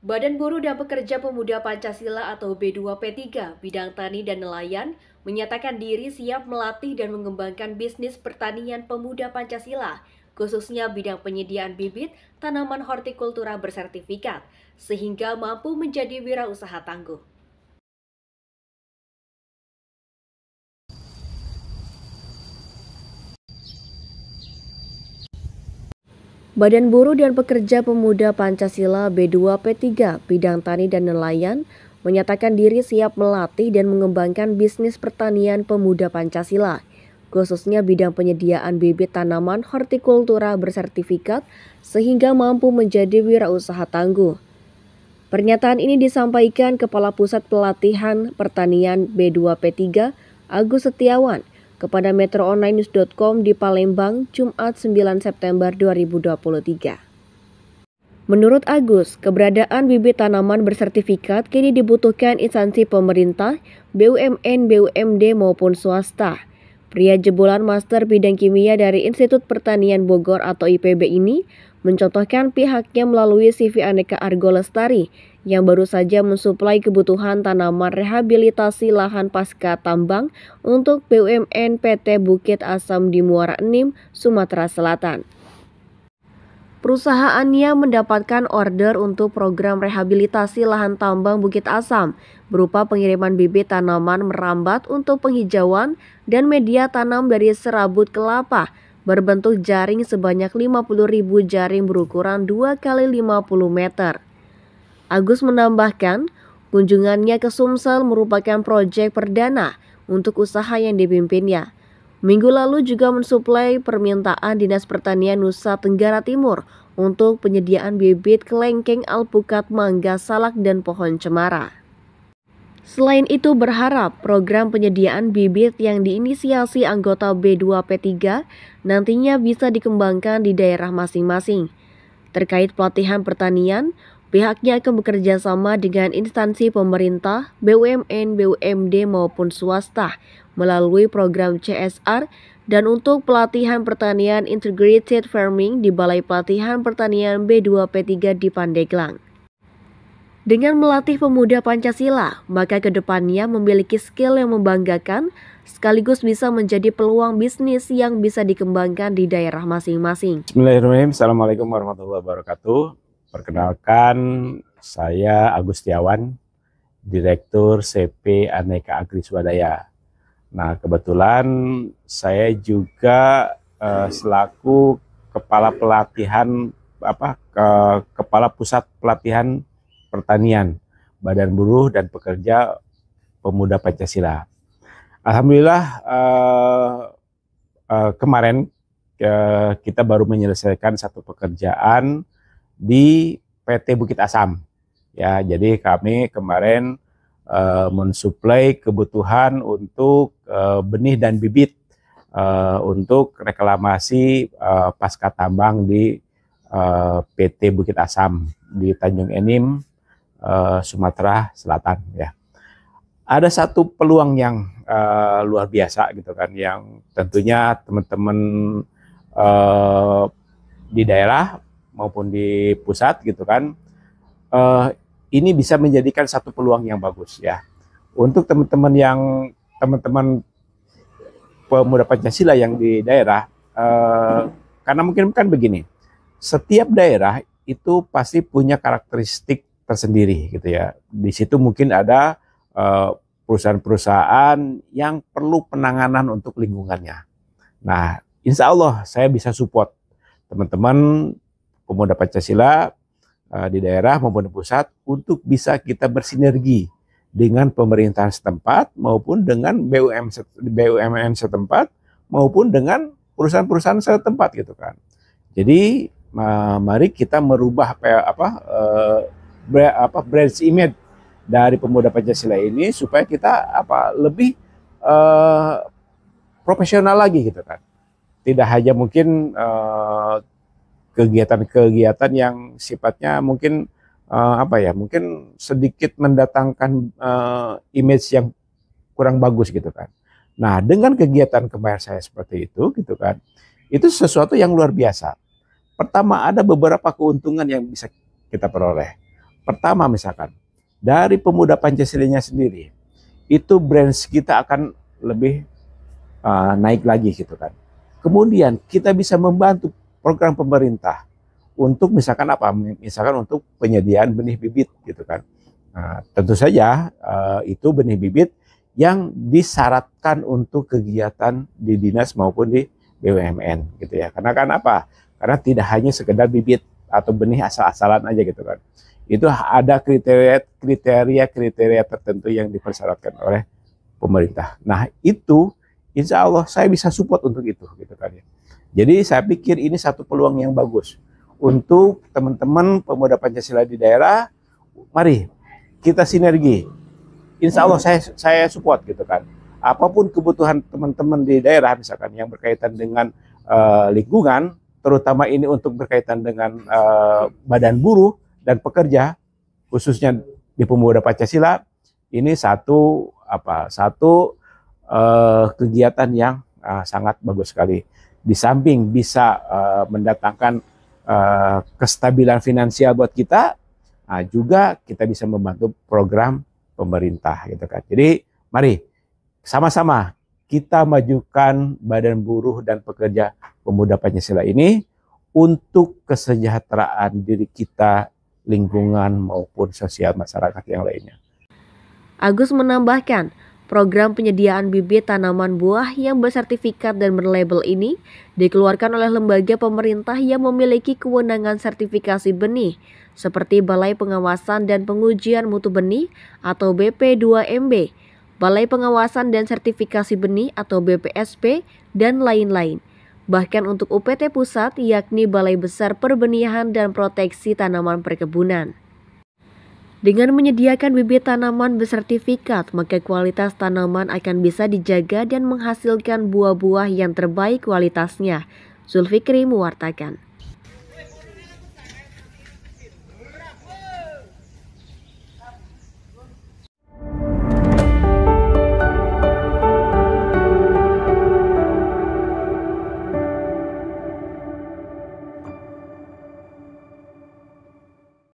Badan Buruh dan Pekerja Pemuda Pancasila atau B2P3 bidang tani dan nelayan menyatakan diri siap melatih dan mengembangkan bisnis pertanian pemuda Pancasila, khususnya bidang penyediaan bibit tanaman hortikultura bersertifikat, sehingga mampu menjadi wirausaha tangguh. Badan Buruh dan Pekerja Pemuda Pancasila B2P3 bidang tani dan nelayan menyatakan diri siap melatih dan mengembangkan bisnis pertanian pemuda Pancasila, khususnya bidang penyediaan bibit tanaman hortikultura bersertifikat sehingga mampu menjadi wirausaha tangguh. Pernyataan ini disampaikan Kepala Pusat Pelatihan Pertanian B2P3 Agus Setiawan kepada metroonlinenews.com di Palembang, Jumat 9 September 2023. Menurut Agus, keberadaan bibit tanaman bersertifikat kini dibutuhkan instansi pemerintah, BUMN, BUMD maupun swasta. Pria jebolan Master Bidang Kimia dari Institut Pertanian Bogor atau IPB ini mencontohkan pihaknya melalui CV Aneka Argo Lestari yang baru saja mensuplai kebutuhan tanaman rehabilitasi lahan pasca tambang untuk BUMN PT Bukit Asam di Muara Enim, Sumatera Selatan. Perusahaannya mendapatkan order untuk program rehabilitasi lahan tambang Bukit Asam berupa pengiriman bibit tanaman merambat untuk penghijauan dan media tanam dari serabut kelapa berbentuk jaring sebanyak 50.000 jaring berukuran 2 kali 50 meter. Agus menambahkan, kunjungannya ke Sumsel merupakan proyek perdana untuk usaha yang dipimpinnya. Minggu lalu juga mensuplai permintaan Dinas Pertanian Nusa Tenggara Timur untuk penyediaan bibit kelengkeng, alpukat, mangga, salak, dan pohon cemara. Selain itu berharap program penyediaan bibit yang diinisiasi anggota B2P3 nantinya bisa dikembangkan di daerah masing-masing. Terkait pelatihan pertanian, pihaknya akan bekerja sama dengan instansi pemerintah, BUMN, BUMD maupun swasta melalui program CSR dan untuk pelatihan pertanian Integrated Farming di Balai Pelatihan Pertanian B2P3 di Pandeglang. Dengan melatih pemuda Pancasila, maka kedepannya memiliki skill yang membanggakan sekaligus bisa menjadi peluang bisnis yang bisa dikembangkan di daerah masing-masing. Bismillahirrahmanirrahim. Assalamualaikum warahmatullahi wabarakatuh. Perkenalkan, saya Agus Setiawan, Direktur CP Aneka Agri Swadaya. Nah, kebetulan saya juga selaku Kepala Pelatihan Kepala Pusat Pelatihan Pertanian Badan Buruh dan Pekerja Pemuda Pancasila. Alhamdulillah kemarin kita baru menyelesaikan satu pekerjaan di PT Bukit Asam. Ya, jadi kami kemarin mensuplai kebutuhan untuk benih dan bibit untuk reklamasi pasca tambang di PT Bukit Asam di Tanjung Enim, Sumatera Selatan. Ya, ada satu peluang yang luar biasa gitu kan, yang tentunya teman-teman di daerah maupun di pusat gitu kan, ini bisa menjadikan satu peluang yang bagus ya untuk teman-teman pemuda Pancasila yang di daerah, karena mungkin kan begini, setiap daerah itu pasti punya karakteristik tersendiri gitu ya. Di situ mungkin ada perusahaan-perusahaan yang perlu penanganan untuk lingkungannya. Nah, insya Allah saya bisa support teman-teman pemuda Pancasila di daerah maupun di pusat untuk bisa kita bersinergi dengan pemerintahan setempat maupun dengan BUMN setempat maupun dengan perusahaan-perusahaan setempat gitu kan. Jadi mari kita merubah brand image dari pemuda Pancasila ini supaya kita lebih profesional lagi gitu kan. Tidak hanya mungkin kegiatan-kegiatan yang sifatnya mungkin mungkin sedikit mendatangkan image yang kurang bagus gitu kan. Nah, dengan kegiatan kemarin saya seperti itu gitu kan, itu sesuatu yang luar biasa. Pertama, ada beberapa keuntungan yang bisa kita peroleh. Pertama misalkan, dari pemuda Pancasilanya sendiri, itu branch kita akan lebih naik lagi gitu kan. Kemudian kita bisa membantu program pemerintah untuk misalkan apa? Misalkan untuk penyediaan benih bibit gitu kan. Nah, tentu saja itu benih bibit yang disyaratkan untuk kegiatan di dinas maupun di BUMN gitu ya. Karena kan apa? Karena tidak hanya sekedar bibit atau benih asal-asalan aja gitu kan. Itu ada kriteria tertentu yang dipersyaratkan oleh pemerintah. Nah, itu insya Allah saya bisa support untuk itu gitu kan ya. Jadi saya pikir ini satu peluang yang bagus untuk teman-teman pemuda Pancasila di daerah. Mari kita sinergi. Insya Allah saya support gitu kan. Apapun kebutuhan teman-teman di daerah misalkan yang berkaitan dengan lingkungan, terutama ini untuk berkaitan dengan badan buruh dan pekerja, khususnya di pemuda Pancasila, ini satu kegiatan yang sangat bagus sekali. Di samping bisa mendatangkan kestabilan finansial buat kita, juga kita bisa membantu program pemerintah gitu kan. Jadi mari sama-sama kita majukan badan buruh dan pekerja pemuda Pancasila ini untuk kesejahteraan diri kita, lingkungan maupun sosial masyarakat yang lainnya. Agus menambahkan, program penyediaan bibit tanaman buah yang bersertifikat dan berlabel ini dikeluarkan oleh lembaga pemerintah yang memiliki kewenangan sertifikasi benih, seperti Balai Pengawasan dan Pengujian Mutu Benih atau BP2MB, Balai Pengawasan dan Sertifikasi Benih atau BPSP, dan lain-lain. Bahkan untuk UPT Pusat, yakni Balai Besar Perbenihan dan Proteksi Tanaman Perkebunan. Dengan menyediakan bibit tanaman bersertifikat, maka kualitas tanaman akan bisa dijaga dan menghasilkan buah-buah yang terbaik kualitasnya. Zulfikri mewartakan.